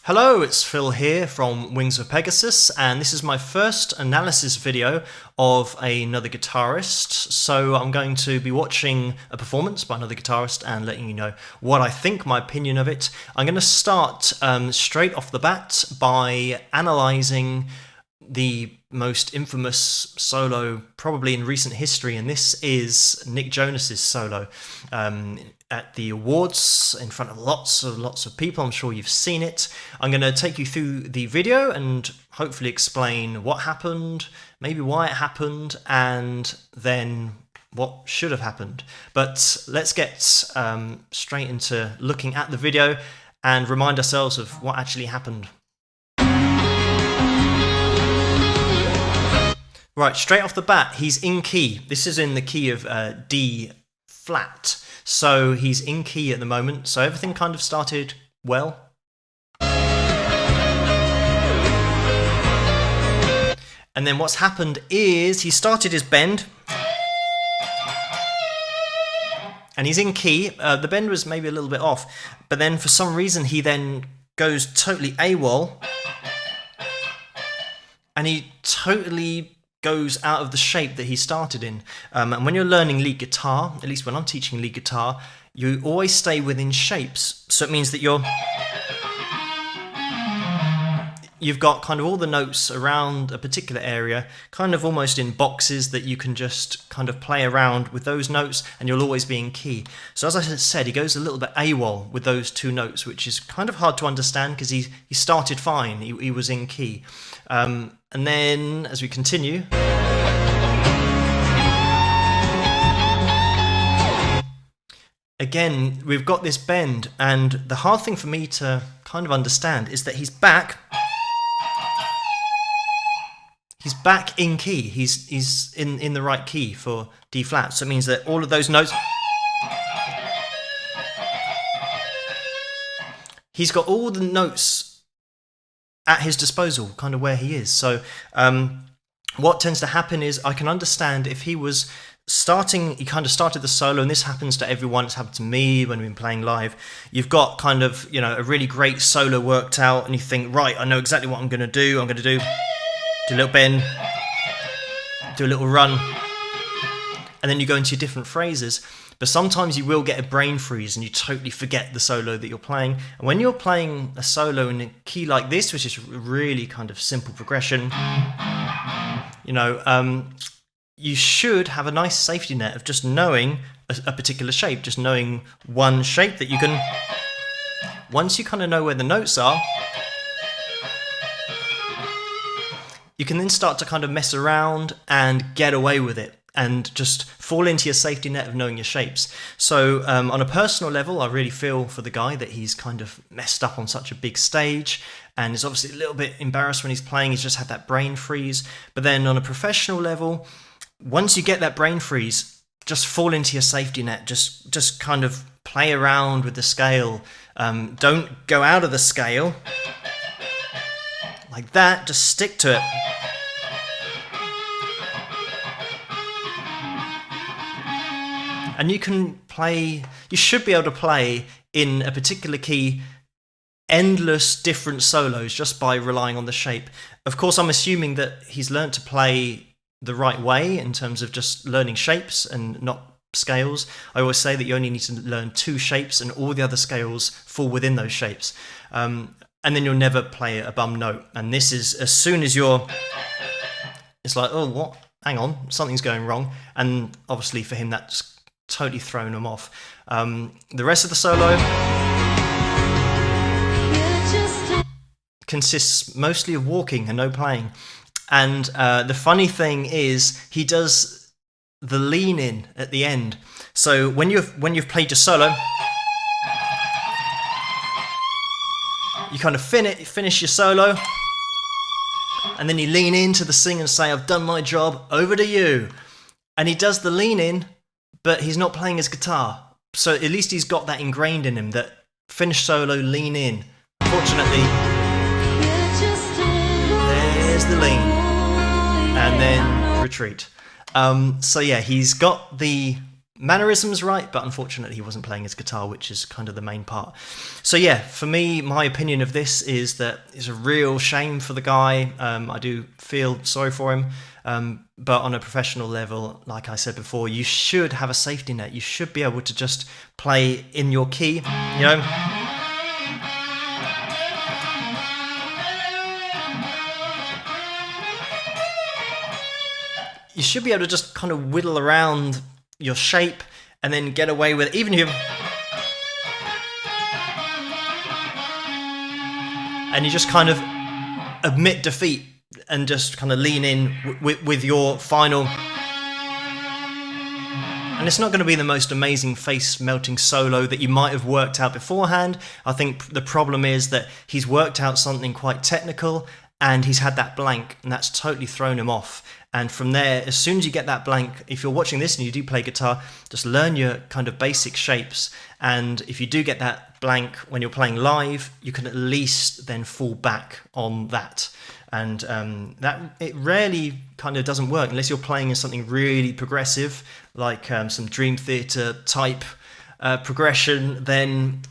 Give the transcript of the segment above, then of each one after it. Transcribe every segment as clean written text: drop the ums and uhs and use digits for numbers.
Hello, it's Phil here from Wings of Pegasus, and this is my first analysis video of another guitarist. So I'm going to be watching a performance by another guitarist and letting you know what I think, my opinion of it. I'm going to start straight off the bat by analysing the most infamous solo probably in recent history, and this is Nick Jonas's solo at the awards in front of lots of people. I'm sure you've seen it. I'm going to take you through the video and hopefully explain what happened, maybe why it happened, and then what should have happened. But let's get straight into looking at the video and remind ourselves of what actually happened. Right, straight off the bat, he's in key. This is in the key of D flat. So he's in key at the moment. So everything kind of started well. And then what's happened is he started his bend. And he's in key. The bend was maybe a little bit off. But then for some reason he then goes totally AWOL. And he totally goes out of the shape that he started in. And when you're learning lead guitar, at least when I'm teaching lead guitar, you always stay within shapes. So it means that you've got kind of all the notes around a particular area, kind of almost in boxes that you can just kind of play around with those notes, and you'll always be in key. So as I said, he goes a little bit AWOL with those two notes, which is kind of hard to understand because he started fine, he was in key. And then as we continue, again we've got this bend, and the hard thing for me to kind of understand is that he's back in key. He's in the right key for D flat, so it means that all of those notes, he's got all the notes at his disposal, kind of where he is. So what tends to happen is I can understand if he was starting, he kind of started the solo, and this happens to everyone, it's happened to me when we've been playing live. You've got kind of, you know, a really great solo worked out, and you think, right, I know exactly what I'm going to do. I'm going to do a little bend, do a little run, and then you go into your different phrases. But sometimes you will get a brain freeze and you totally forget the solo that you're playing. And when you're playing a solo in a key like this, which is really kind of simple progression, you know, you should have a nice safety net of just knowing a particular shape, just knowing one shape that you can, once you kind of know where the notes are, you can then start to kind of mess around and get away with it, and just fall into your safety net of knowing your shapes. So on a personal level, I really feel for the guy that he's kind of messed up on such a big stage, and is obviously a little bit embarrassed when he's playing. He's just had that brain freeze. But then on a professional level, once you get that brain freeze, just fall into your safety net. Just kind of play around with the scale. Don't go out of the scale like that. Just stick to it. And you can play, you should be able to play in a particular key endless different solos just by relying on the shape. Of course, I'm assuming that he's learned to play the right way in terms of just learning shapes and not scales. I always say that you only need to learn 2 shapes and all the other scales fall within those shapes. And then you'll never play a bum note. And this is, as soon as it's like, oh, what? Hang on, something's going wrong. And obviously for him, that's totally thrown him off. The rest of the solo consists mostly of walking and no playing. And the funny thing is, he does the lean in at the end. So when you've played your solo, you kind of finish your solo, and then you lean into the sing and say, I've done my job, over to you. And he does the lean in, but he's not playing his guitar. So at least he's got that ingrained in him, that finish solo, lean in. Fortunately, there's the lean, and then retreat. So yeah, he's got the mannerisms right, but unfortunately he wasn't playing his guitar, which is kind of the main part. So yeah, for me, my opinion of this is that it's a real shame for the guy. I do feel sorry for him, but on a professional level, like I said before, you should have a safety net. You should be able to just play in your key, you know. You should be able to just kind of whittle around your shape and then get away with it. Even if and you just kind of admit defeat and just kind of lean in with your final. And it's not going to be the most amazing face-melting solo that you might have worked out beforehand. I think the problem is that he's worked out something quite technical and he's had that blank, and that's totally thrown him off. And from there, as soon as you get that blank, if you're watching this and you do play guitar, just learn your kind of basic shapes. And if you do get that blank when you're playing live, you can at least then fall back on that. And that it rarely kind of doesn't work unless you're playing in something really progressive, like some Dream Theater type progression. Then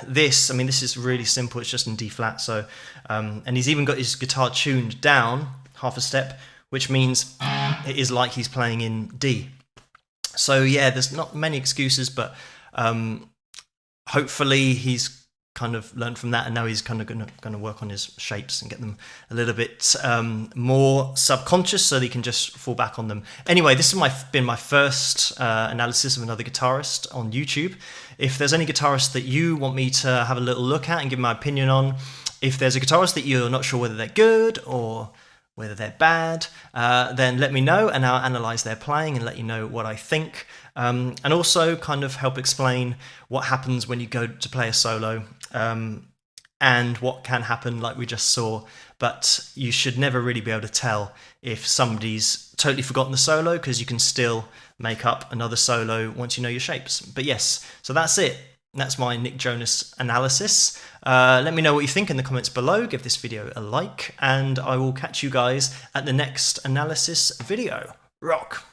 this is really simple. It's just in D flat. So and he's even got his guitar tuned down half a step, which means it is like he's playing in D. So yeah, there's not many excuses, but hopefully he's kind of learned from that, and now he's kind of going to work on his shapes and get them a little bit more subconscious so that he can just fall back on them. Anyway, this has been my first analysis of another guitarist on YouTube. If there's any guitarist that you want me to have a little look at and give my opinion on, if there's a guitarist that you're not sure whether they're good or whether they're bad, then let me know and I'll analyse their playing and let you know what I think. And also kind of help explain what happens when you go to play a solo and what can happen like we just saw. But you should never really be able to tell if somebody's totally forgotten the solo, because you can still make up another solo once you know your shapes. But yes, so that's it. That's my Nick Jonas analysis. Let me know what you think in the comments below. Give this video a like, and I will catch you guys at the next analysis video. Rock!